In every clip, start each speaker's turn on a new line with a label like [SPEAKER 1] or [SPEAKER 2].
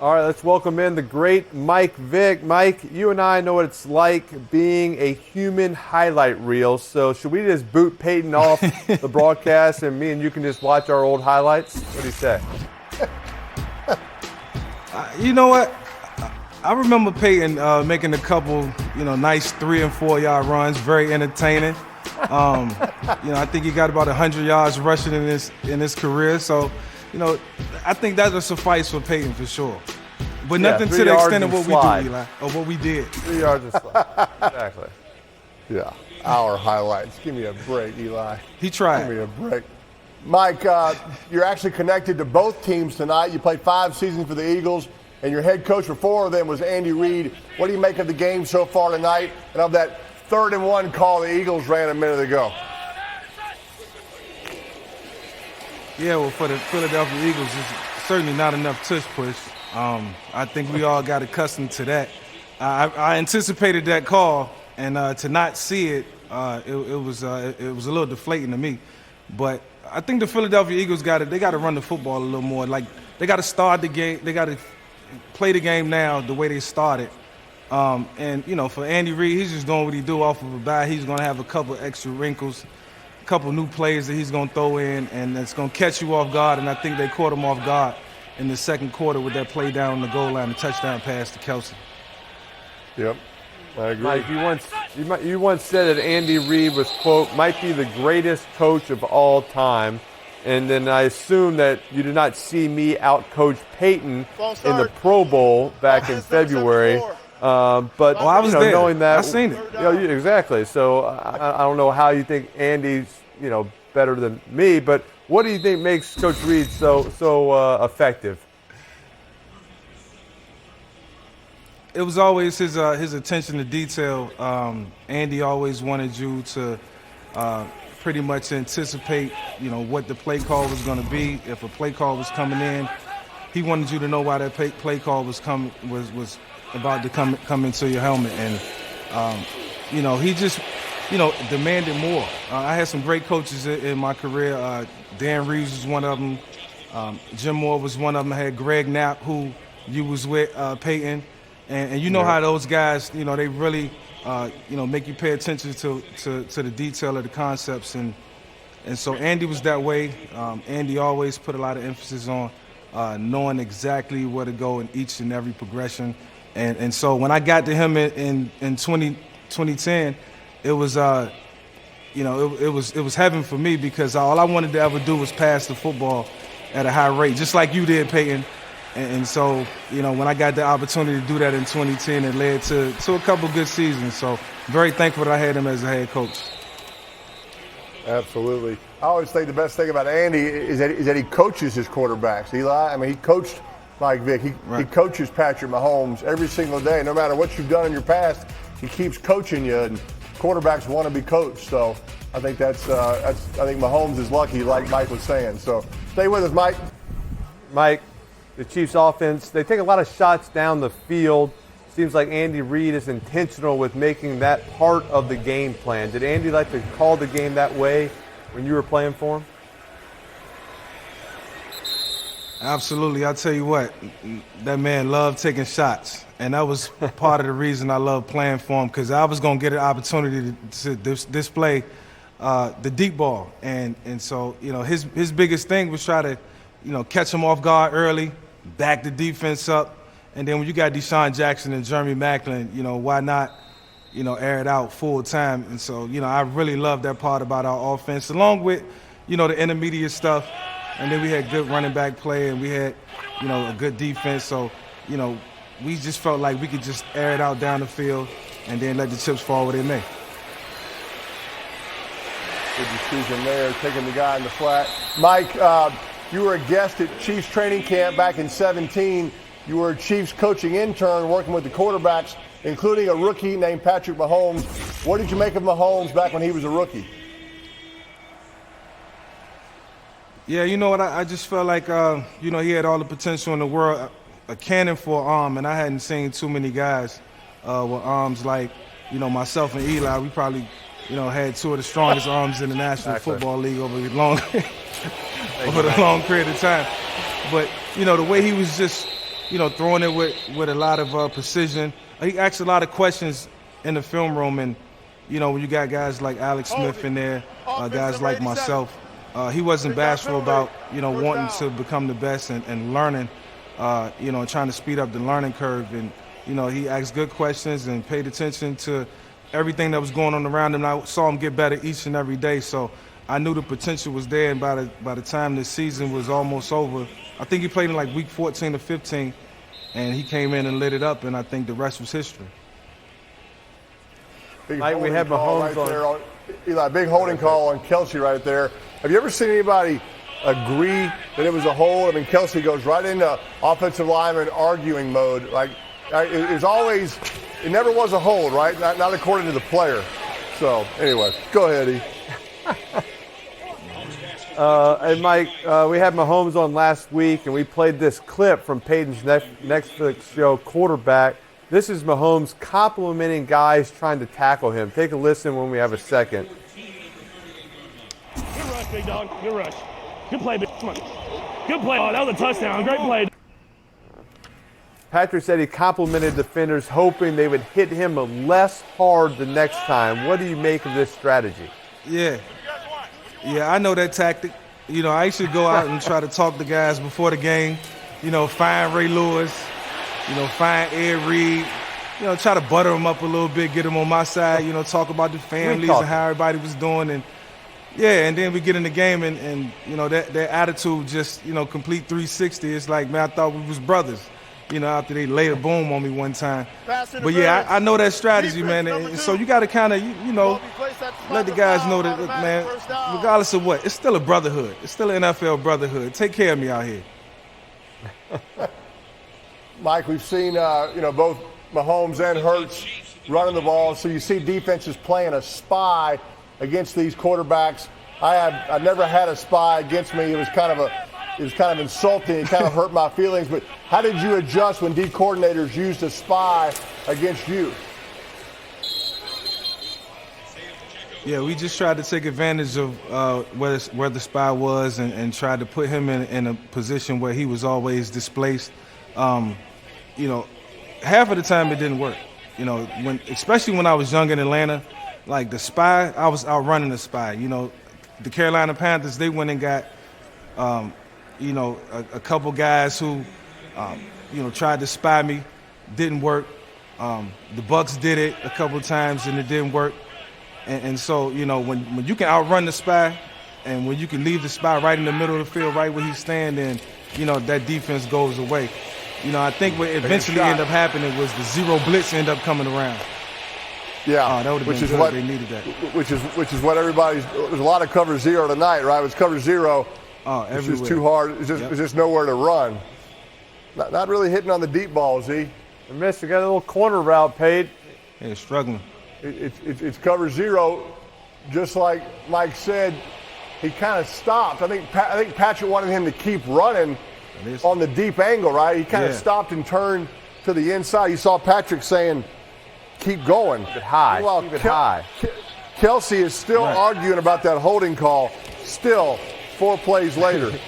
[SPEAKER 1] All right, let's welcome in the great Mike Vick. Mike, you and I know what it's like being a human highlight reel. So should we just boot Peyton off the broadcast and me and you can just watch our old highlights? What do you say?
[SPEAKER 2] You know what? I remember Peyton making a couple, nice 3 and 4 yard runs, very entertaining. I think he got about 100 yards rushing in his career. So, I think that would suffice for Peyton for sure. But nothing to the extent of what we do, Eli, or what we did.
[SPEAKER 1] 3 yards and slide. Exactly.
[SPEAKER 3] Yeah, our highlights. Give me a break, Eli.
[SPEAKER 2] He tried.
[SPEAKER 3] Give me a break. Mike, you're actually connected to both teams tonight. You played 5 seasons for the Eagles, and your head coach for 4 of them was Andy Reid. What do you make of the game so far tonight and of that 3rd and 1 call the Eagles ran a minute ago?
[SPEAKER 2] Yeah, well, for the Philadelphia Eagles, it's certainly not enough tush push. I think we all got accustomed to that. I anticipated that call, and to not see it, it was a little deflating to me. But I think the Philadelphia Eagles got to run the football a little more. Like, they got to start the game. They got to play the game now the way they started. And for Andy Reid, he's just doing what he do off of a bye. He's going to have a couple extra wrinkles, a couple new plays that he's going to throw in, and it's going to catch you off guard. And I think they caught him off guard in the second quarter with that play down the goal line, the touchdown pass to Kelsey.
[SPEAKER 3] Yep, I agree.
[SPEAKER 1] Mike, you once said that Andy Reid was, quote, might be the greatest coach of all time. And then I assume that you did not see me out-coach Peyton in the Pro Bowl back in February. But
[SPEAKER 2] I was there.
[SPEAKER 1] Knowing that,
[SPEAKER 2] I seen it.
[SPEAKER 1] Exactly. So I don't know how you think Andy's better than me, but what do you think makes Coach Reid so effective?
[SPEAKER 2] It was always his attention to detail. Andy always wanted you to pretty much anticipate, what the play call was going to be. If a play call was coming in, he wanted you to know why that play call was about to come into your helmet. And he just demanded more. I had some great coaches in my career. Dan Reeves was one of them. Jim Moore was one of them. I had Greg Knapp, who you was with, Peyton. And you know how those guys, they really, make you pay attention to the detail of the concepts. And so Andy was that way. Andy always put a lot of emphasis on knowing exactly where to go in each and every progression. And so when I got to him in 2010, it was it was heaven for me, because all I wanted to ever do was pass the football at a high rate, just like you did, Peyton. And so, when I got the opportunity to do that in 2010, it led to a couple good seasons. So very thankful that I had him as a head coach.
[SPEAKER 3] Absolutely. I always think the best thing about Andy is that he coaches his quarterbacks. Eli, I mean, he coached Mike Vick. He coaches Patrick Mahomes every single day. No matter what you've done in your past, he keeps coaching you, and quarterbacks want to be coached. So I think I think Mahomes is lucky, like Mike was saying. So stay with us, Mike.
[SPEAKER 1] Mike, the Chiefs offense, they take a lot of shots down the field. Seems like Andy Reid is intentional with making that part of the game plan. Did Andy like to call the game that way when you were playing for him?
[SPEAKER 2] Absolutely. I'll tell you what, that man loved taking shots. And that was part of the reason I loved playing for him, because I was going to get an opportunity to display the deep ball. And so, his biggest thing was try to, catch him off guard early, back the defense up. And then when you got Deshaun Jackson and Jeremy Maclin, why not, air it out full time? And so, I really love that part about our offense, along with, the intermediate stuff. And then we had good running back play, and we had, a good defense. So, we just felt like we could just air it out down the field and then let the chips fall where they may.
[SPEAKER 3] Good decision there, taking the guy in the flat. Mike, you were a guest at Chiefs training camp back in 2017. You were a Chiefs coaching intern working with the quarterbacks, including a rookie named Patrick Mahomes. What did you make of Mahomes back when he was a rookie?
[SPEAKER 2] Yeah, you know what? I just felt like, he had all the potential in the world, a cannon for an arm, and I hadn't seen too many guys with arms like, myself and Eli. We probably, had 2 of the strongest arms in the National Football League over the long period of time. But, the way he was just throwing it with a lot of precision. He asked a lot of questions in the film room, and when you got guys like Alex Smith in there, guys like myself, he wasn't bashful about wanting to become the best and learning, trying to speed up the learning curve. And he asked good questions and paid attention to everything that was going on around him. I saw him get better each and every day, so I knew the potential was there. And by the time the season was almost over, I think he played in like week 14 or 15, and he came in and lit it up, and I think the rest was history.
[SPEAKER 3] Mike, we have Mahomes on. Eli, big holding call on Kelce right there. Have you ever seen anybody agree that it was a hold? I mean, Kelce goes right into offensive lineman arguing mode. Like, it never was a hold, right? Not according to the player. So, anyway, go ahead, E.
[SPEAKER 1] Hey, Mike, we had Mahomes on last week, and we played this clip from Peyton's Netflix show, Quarterback. This is Mahomes complimenting guys trying to tackle him. Take a listen when we have a second.
[SPEAKER 4] Good rush, big dog. Good rush. Good play, big. Come on. Good play. Oh, that was a touchdown. Great play.
[SPEAKER 1] Patrick said he complimented defenders, hoping they would hit him less hard the next time. What do you make of this strategy?
[SPEAKER 2] Yeah, I know that tactic. I used to go out and try to talk to guys before the game. Find Ray Lewis. Find Andy Reid. Try to butter them up a little bit, get them on my side. Talk about the families and how everybody was doing, and then we get in the game and that attitude just complete 360. It's like, man, I thought we was brothers. After they laid a boom on me one time. But yeah, I know that strategy, man. And so you got to kind of, let the guys know that, look, man, regardless of what, it's still a brotherhood. It's still an NFL brotherhood. Take care of me out here.
[SPEAKER 3] Mike, we've seen, both Mahomes and Hurts running the ball. So you see defenses playing a spy against these quarterbacks. I've never had a spy against me. It was kind of insulting. It kind of hurt my feelings. But how did you adjust when D coordinators used a spy against you?
[SPEAKER 2] Yeah, we just tried to take advantage of where the spy was and tried to put him in a position where he was always displaced. Half of the time it didn't work. Especially when I was young in Atlanta, like the spy, I was outrunning the spy. The Carolina Panthers, they went and got a couple guys who, tried to spy me, didn't work. The Bucks did it a couple times and it didn't work. And so, when you can outrun the spy and when you can leave the spy right in the middle of the field, right where he's standing, that defense goes away. I think what eventually ended up happening was the zero blitz ended up coming around.
[SPEAKER 3] Yeah,
[SPEAKER 2] that would have been good. They needed that.
[SPEAKER 3] Which is what everybody's. There's a lot of cover zero tonight, right? It was cover zero. It's just too hard. It's just nowhere to run. Not really hitting on the deep balls, E.
[SPEAKER 1] I missed. We got a little corner route, Pate.
[SPEAKER 2] Yeah, struggling.
[SPEAKER 3] It's cover zero, just like Mike said. He kind of stopped. I think Patrick wanted him to keep running on the deep angle, right? He kind of stopped and turned to the inside. You saw Patrick saying, keep going.
[SPEAKER 1] Keep it high.
[SPEAKER 3] Well,
[SPEAKER 1] keep it high.
[SPEAKER 3] Kelce is still arguing about that holding call, still 4 plays later.
[SPEAKER 1] Look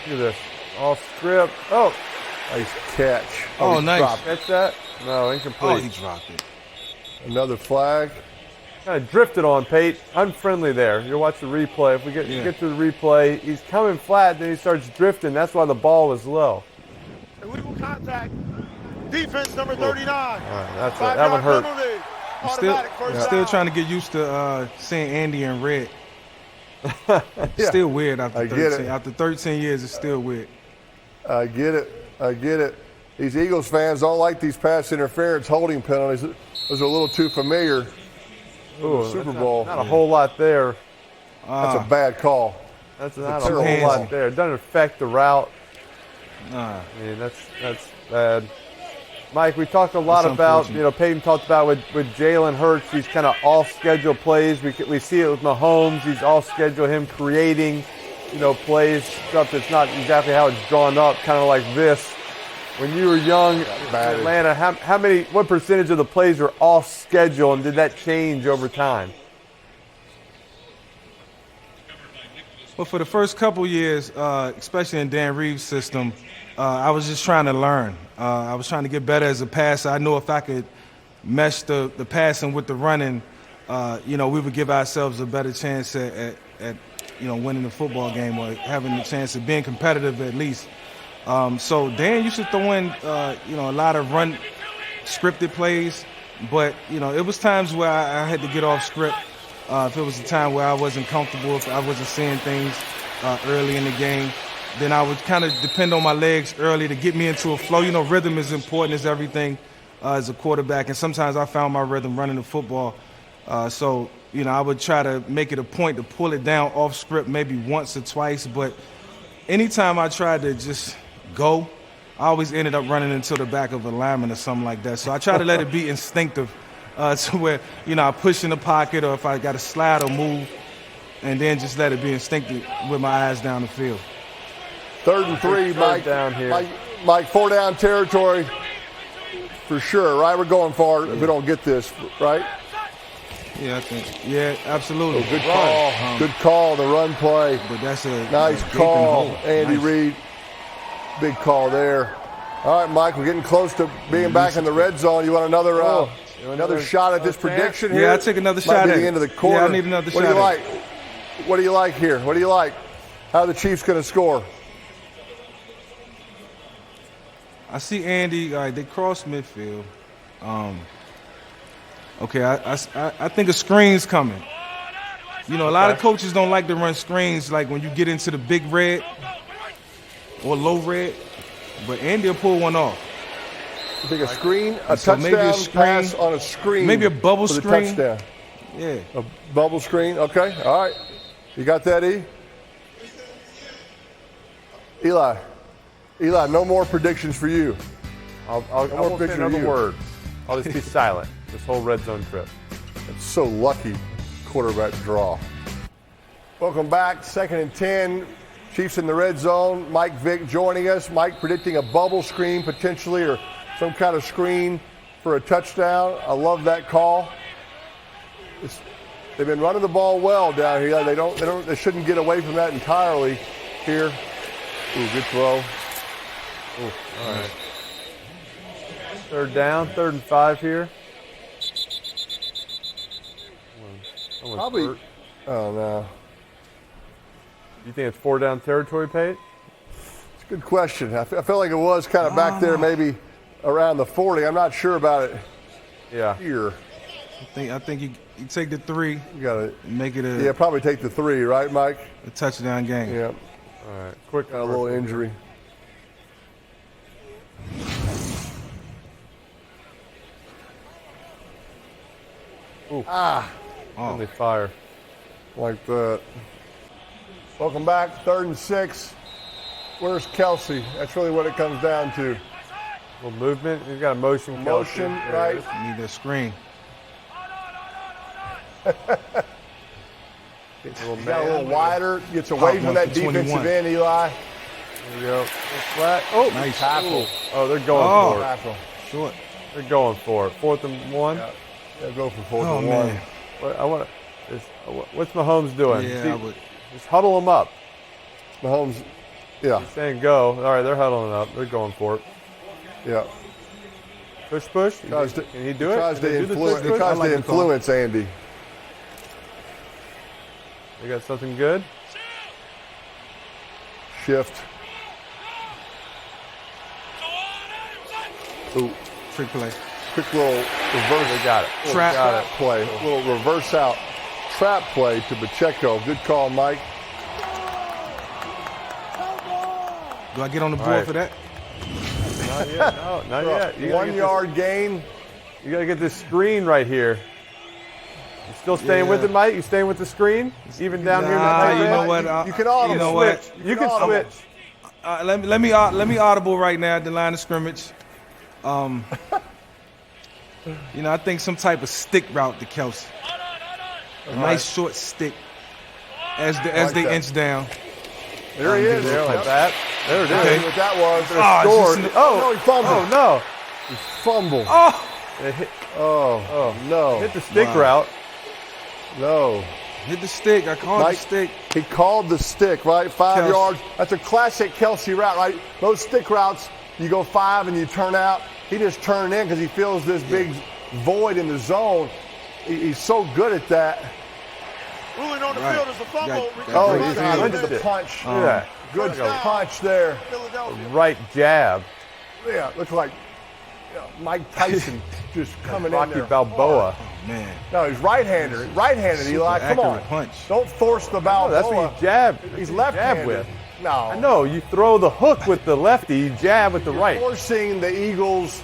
[SPEAKER 1] at this. All strip. Oh.
[SPEAKER 3] Nice catch.
[SPEAKER 2] Oh, nice.
[SPEAKER 1] Catch that? No, incomplete.
[SPEAKER 2] Oh, he dropped it.
[SPEAKER 3] Another flag.
[SPEAKER 1] Kind of drifted on, Pate. Unfriendly there. You'll watch the replay. If we get to the replay, he's coming flat, then he starts drifting. That's why the ball was low.
[SPEAKER 5] Illegal contact. Defense number 39.
[SPEAKER 1] All right, that one hurt.
[SPEAKER 2] I'm still trying to get used to seeing Andy in red. Still weird after 13. After 13 years, it's still weird.
[SPEAKER 3] I get it. These Eagles fans don't like these pass interference holding penalties. Those are a little too familiar.
[SPEAKER 1] Ooh,
[SPEAKER 3] Super Bowl.
[SPEAKER 1] Not a whole lot there.
[SPEAKER 3] That's a bad call.
[SPEAKER 1] That's not a whole lot there. It doesn't affect the route. I mean, that's bad. Mike, we talked a lot about, Peyton talked about with Jalen Hurts, these kind of off-schedule plays. We see it with Mahomes. He's off-schedule, him creating, plays, stuff that's not exactly how it's drawn up, kind of like this. When you were young in Atlanta, what percentage of the plays were off-schedule, and did that change over time?
[SPEAKER 2] But for the first couple years, especially in Dan Reeves' system, I was just trying to learn. I was trying to get better as a passer. I knew if I could mesh the passing with the running, we would give ourselves a better chance at winning the football game or having the chance of being competitive at least. So Dan used to throw in, a lot of run scripted plays, but, it was times where I had to get off script. If it was a time where I wasn't comfortable, if I wasn't seeing things early in the game, then I would kind of depend on my legs early to get me into a flow. Rhythm is important as everything as a quarterback, and sometimes I found my rhythm running the football. So I would try to make it a point to pull it down off script maybe once or twice, but anytime I tried to just go, I always ended up running into the back of a lineman or something like that. So I try to let it be instinctive to where, I push in the pocket or if I got to slide or move, and then just let it be instinctive with my eyes down the field.
[SPEAKER 3] 3rd and 3, Mike.
[SPEAKER 1] Down here.
[SPEAKER 3] Mike, 4-down territory for sure, right? We're going for it if we don't get this, right?
[SPEAKER 2] Yeah, I think. Yeah, absolutely.
[SPEAKER 3] Good call. Good call, the run play.
[SPEAKER 2] But that's a
[SPEAKER 3] nice call, Andy Reid. Big call there. All right, Mike, we're getting close to being back in the red zone. You want another shot at this prediction here?
[SPEAKER 2] Yeah, I'll take another shot
[SPEAKER 3] at
[SPEAKER 2] at
[SPEAKER 3] the end of the quarter.
[SPEAKER 2] Yeah, I need another shot.
[SPEAKER 3] What do you like? What do you like here? What do you like? How are the Chiefs going to score?
[SPEAKER 2] I see Andy. All right, they cross midfield. Okay, I think a screen's coming. A lot of coaches don't like to run screens like when you get into the big red or low red, but Andy will pull one off.
[SPEAKER 3] You think a screen, a touchdown pass on a screen.
[SPEAKER 2] Maybe a bubble screen.
[SPEAKER 3] Touchdown.
[SPEAKER 2] Yeah.
[SPEAKER 3] A bubble screen. Okay. All right. You got that, E? Eli, no more predictions for you.
[SPEAKER 1] I won't say another word. I'll just be silent this whole red zone trip.
[SPEAKER 3] That's so lucky, quarterback draw. Welcome back. 2nd and 10. Chiefs in the red zone. Mike Vick joining us. Mike predicting a bubble screen potentially or some kind of screen for a touchdown. I love that call. They've been running the ball well down here. They shouldn't get away from that entirely here. Ooh, good throw.
[SPEAKER 1] Ooh, all right. 3rd down, 3rd and 5 here.
[SPEAKER 3] Probably.
[SPEAKER 1] Hurt.
[SPEAKER 3] Oh, no.
[SPEAKER 1] You think it's 4-down territory, Pate?
[SPEAKER 3] It's a good question. I felt like it was kind of back there, maybe around the 40. I'm not sure about it.
[SPEAKER 1] Yeah.
[SPEAKER 3] Here.
[SPEAKER 2] I think you take the 3.
[SPEAKER 3] You got to
[SPEAKER 2] make it
[SPEAKER 3] Yeah, probably take the 3, right, Mike?
[SPEAKER 2] A touchdown game.
[SPEAKER 3] Yeah.
[SPEAKER 1] All right. Quick.
[SPEAKER 3] Got a little injury.
[SPEAKER 1] Ooh. Friendly fire.
[SPEAKER 3] Like that. Welcome back. 3rd and 6. Where's Kelsey? That's really what it comes down to.
[SPEAKER 1] A little movement. He's got a motion.
[SPEAKER 3] Motion, right?
[SPEAKER 2] Need a screen.
[SPEAKER 3] Got a little wider. Gets away from that defensive end, Eli.
[SPEAKER 1] There you go. Flat. Oh,
[SPEAKER 2] nice
[SPEAKER 1] tackle. Oh, they're going for it.
[SPEAKER 3] Tackle.
[SPEAKER 2] Short.
[SPEAKER 1] They're going for it. 4th and 1.
[SPEAKER 3] Yeah, go for 4th and 1.
[SPEAKER 2] Man.
[SPEAKER 1] What's Mahomes doing?
[SPEAKER 2] Yeah, I would.
[SPEAKER 1] Just huddle them up.
[SPEAKER 3] Mahomes, yeah.
[SPEAKER 1] He's saying go. All right, they're huddling up. They're going for it.
[SPEAKER 3] Yeah.
[SPEAKER 1] Push. Can he do it?
[SPEAKER 3] Tries to influence Andy.
[SPEAKER 1] They got something good.
[SPEAKER 3] Shift. Ooh.
[SPEAKER 2] Trick play.
[SPEAKER 3] Quick little reverse.
[SPEAKER 1] They got it.
[SPEAKER 3] Trap play. A little reverse out trap play to Pacheco. Good call, Mike.
[SPEAKER 2] Do I get on the board for that?
[SPEAKER 1] Not yet. No, not yet. You
[SPEAKER 3] 1 yard gain.
[SPEAKER 1] You got to get this screen right here. You still staying with it, Mike? You staying with the screen? Even down here?
[SPEAKER 2] You know what?
[SPEAKER 3] You can audible.
[SPEAKER 2] You know what?
[SPEAKER 1] You can switch.
[SPEAKER 2] Let me audible right now at the line of scrimmage. I think some type of stick route to Kelsey. A nice short stick as they inch down.
[SPEAKER 3] There he is.
[SPEAKER 1] There like that. There it is.
[SPEAKER 3] Okay. What that was.
[SPEAKER 1] Scored.
[SPEAKER 3] No, he fumbled.
[SPEAKER 1] Oh, no.
[SPEAKER 3] He fumbled.
[SPEAKER 1] It hit,
[SPEAKER 3] Oh, no.
[SPEAKER 1] hit the stick route.
[SPEAKER 3] No.
[SPEAKER 2] Hit the stick. I called the stick.
[SPEAKER 3] He called the stick, right? 5
[SPEAKER 2] Kelce.
[SPEAKER 3] yards. That's a classic Kelce route, right? Those stick routes, you go 5 and you turn out. He just turned in because he feels this big void in the zone. He's so good at that.
[SPEAKER 5] Ruling on the field is a fumble.
[SPEAKER 3] Oh,
[SPEAKER 1] he's
[SPEAKER 3] God, look
[SPEAKER 1] punched
[SPEAKER 3] at the
[SPEAKER 1] it.
[SPEAKER 3] punch.
[SPEAKER 1] Yeah.
[SPEAKER 3] Good punch there.
[SPEAKER 5] Philadelphia.
[SPEAKER 1] Right jab.
[SPEAKER 3] Yeah, looks like Mike Tyson just coming
[SPEAKER 1] Rocky
[SPEAKER 3] in there.
[SPEAKER 1] Balboa.
[SPEAKER 2] Man.
[SPEAKER 3] No, he's right-handed. Right-handed,
[SPEAKER 2] Super
[SPEAKER 3] Eli. Come on.
[SPEAKER 2] accurate punch.
[SPEAKER 3] Don't force the Balboa.
[SPEAKER 1] That's what you jab.
[SPEAKER 3] He's left-handed.
[SPEAKER 1] Jab with.
[SPEAKER 3] No.
[SPEAKER 1] I know. You throw the hook with the lefty. You jab with the right.
[SPEAKER 3] Forcing the Eagles,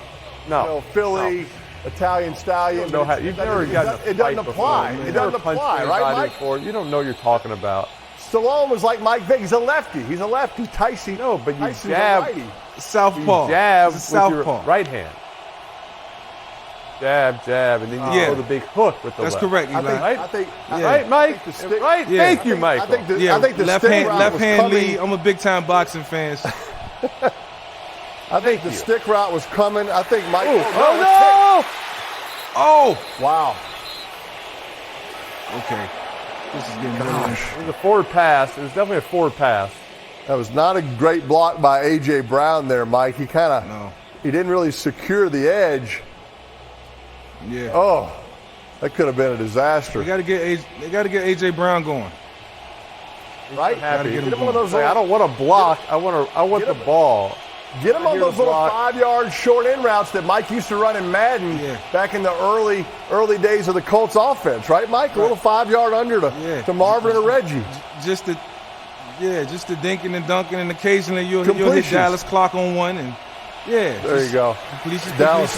[SPEAKER 1] No.
[SPEAKER 3] Philly,
[SPEAKER 1] No.
[SPEAKER 3] Italian Stallion.
[SPEAKER 1] You don't know how, you've never gotten a
[SPEAKER 3] It doesn't
[SPEAKER 1] fight
[SPEAKER 3] apply.
[SPEAKER 1] before.
[SPEAKER 3] It
[SPEAKER 1] You've
[SPEAKER 3] doesn't
[SPEAKER 1] never punched
[SPEAKER 3] apply, right,
[SPEAKER 1] anybody
[SPEAKER 3] Mike?
[SPEAKER 1] before. You don't know what you're talking about.
[SPEAKER 3] Stallone was like Mike Vick. He's a lefty. He's a lefty. Tyson.
[SPEAKER 1] No, but you
[SPEAKER 3] Tyson's
[SPEAKER 1] jab.
[SPEAKER 3] a righty.
[SPEAKER 2] Southpaw.
[SPEAKER 1] You jab
[SPEAKER 2] It's
[SPEAKER 1] with
[SPEAKER 2] a
[SPEAKER 1] your
[SPEAKER 2] southpaw.
[SPEAKER 1] right hand. Jab, jab, and then you throw the big hook with the
[SPEAKER 2] That's
[SPEAKER 1] left.
[SPEAKER 2] correct, Eli.
[SPEAKER 3] I think,
[SPEAKER 1] Right, Mike?
[SPEAKER 3] the stick-
[SPEAKER 1] Right?
[SPEAKER 2] Yeah.
[SPEAKER 1] Thank you, Michael.
[SPEAKER 3] I think the,
[SPEAKER 2] Yeah,
[SPEAKER 3] I think the
[SPEAKER 2] left
[SPEAKER 3] stick
[SPEAKER 2] hand,
[SPEAKER 3] route
[SPEAKER 2] left
[SPEAKER 3] was
[SPEAKER 2] hand
[SPEAKER 3] coming.
[SPEAKER 2] lead. I'm a big time boxing fan.
[SPEAKER 3] I think the stick route was coming. I think Mike.
[SPEAKER 1] Oh, no!
[SPEAKER 2] Oh.
[SPEAKER 3] Wow.
[SPEAKER 2] Okay. This is getting
[SPEAKER 3] Gosh.
[SPEAKER 1] It was a forward pass. It was definitely a forward pass.
[SPEAKER 3] That was not a great block by A.J. Brown there, Mike. He kind of, he didn't really secure the edge.
[SPEAKER 2] Yeah.
[SPEAKER 3] Oh, that could have been a disaster.
[SPEAKER 2] They got to get AJ Brown going.
[SPEAKER 3] Right?
[SPEAKER 1] Happy.
[SPEAKER 2] get him
[SPEAKER 3] Get him on those
[SPEAKER 1] Like, I don't want to block. I want the ball.
[SPEAKER 3] Get him on
[SPEAKER 1] Here's
[SPEAKER 3] those
[SPEAKER 1] the
[SPEAKER 3] little
[SPEAKER 1] block.
[SPEAKER 3] 5-yard short end routes that Mike used to run in Madden back in the early days of the Colts offense, right, Mike? A little 5-yard under to Marvin or Reggie.
[SPEAKER 2] Just the dinking and dunking, and occasionally you'll hit
[SPEAKER 3] Completions.
[SPEAKER 2] Dallas Clock on one, and
[SPEAKER 3] There you go.
[SPEAKER 2] completion.
[SPEAKER 3] Dallas.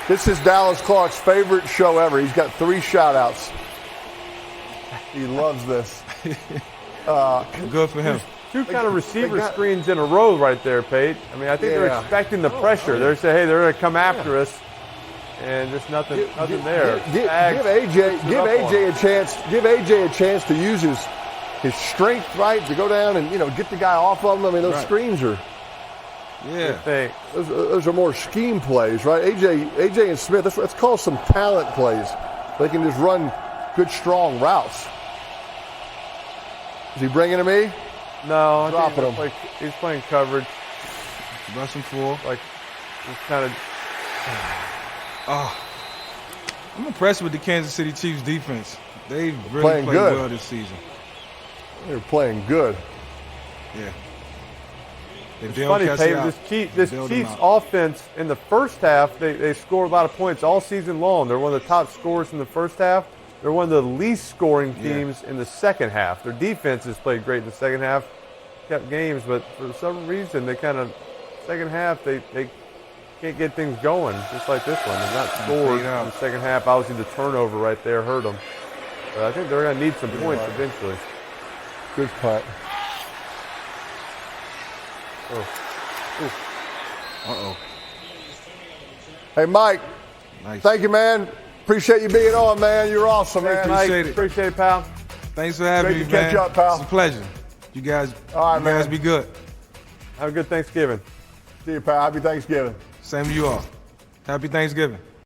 [SPEAKER 3] This is Dallas Clark's favorite show ever. He's got 3 shout-outs. He loves this.
[SPEAKER 2] Good for him.
[SPEAKER 1] Two kind of receiver screens in a row right there, Pate. I mean, I think they're expecting the pressure. They're saying, hey, they're going to come after us, and just nothing there.
[SPEAKER 3] Give AJ a chance. Give AJ a chance to use his strength, right, to go down and get the guy off of him. I mean, those screens are.
[SPEAKER 2] Yeah.
[SPEAKER 3] Those are more scheme plays, right? AJ and Smith. Let's call some talent plays. They can just run good, strong routes. Is he bringing to me?
[SPEAKER 1] No, I
[SPEAKER 3] Dropping
[SPEAKER 1] think he's playing coverage.
[SPEAKER 2] Rushing 4.
[SPEAKER 1] Like, he's kind of.
[SPEAKER 2] I'm impressed with the Kansas City Chiefs defense. They've really
[SPEAKER 3] Playing
[SPEAKER 2] played
[SPEAKER 3] good.
[SPEAKER 2] well this season.
[SPEAKER 3] They're playing good.
[SPEAKER 2] Yeah.
[SPEAKER 1] It's funny, Pate. This Chiefs offense in the first half, they scored a lot of points all season long. They're one of the top scorers in the first half. They're one of the least scoring teams in the second half. Their defense has played great in the second half, kept games, but for some reason they kind of second half they can't get things going. Just like this one, they're not scored in the second half. Obviously, the turnover right there hurt them. But I think they're going to need some points eventually.
[SPEAKER 3] Good punt. Hey, Mike.
[SPEAKER 2] Nice.
[SPEAKER 3] Thank you, man. Appreciate you being on, man. You're awesome, man.
[SPEAKER 2] Appreciate it.
[SPEAKER 1] Appreciate it, pal.
[SPEAKER 2] Thanks for having
[SPEAKER 3] Great
[SPEAKER 2] me,
[SPEAKER 3] to catch
[SPEAKER 2] man.
[SPEAKER 3] up, pal.
[SPEAKER 2] It's a pleasure. You guys,
[SPEAKER 3] All right,
[SPEAKER 2] you guys
[SPEAKER 3] man.
[SPEAKER 2] be good.
[SPEAKER 1] Have a good Thanksgiving.
[SPEAKER 3] See you, pal. Happy Thanksgiving.
[SPEAKER 2] Same to you all. Happy Thanksgiving.